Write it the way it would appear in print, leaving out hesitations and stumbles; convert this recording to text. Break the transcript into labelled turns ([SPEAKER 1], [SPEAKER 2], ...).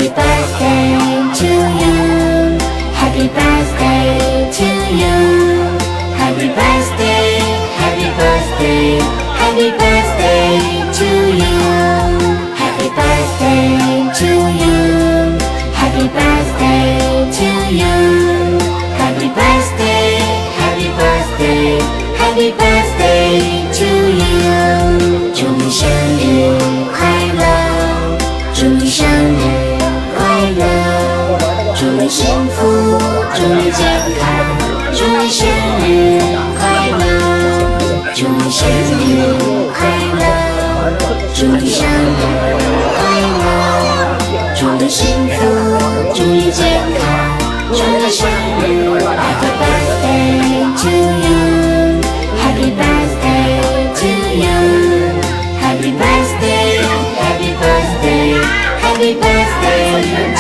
[SPEAKER 1] Happy birthday to you. Happy birthday to you. Happy birthday, happy birthday, happy birthday to you. Happy birthday to you. Happy birthday to you. Happy birthday, happy birthday, happy birthday to you. 祝你生日快乐，祝你生日快乐，祝你幸福，祝你健康，祝你生日快乐，祝你生日快乐，祝你生日快乐，祝你幸福，祝你健康，祝你生日 Happy birthday to you. Happy birthday to you. Happy birthday, happy birthday, happy birthday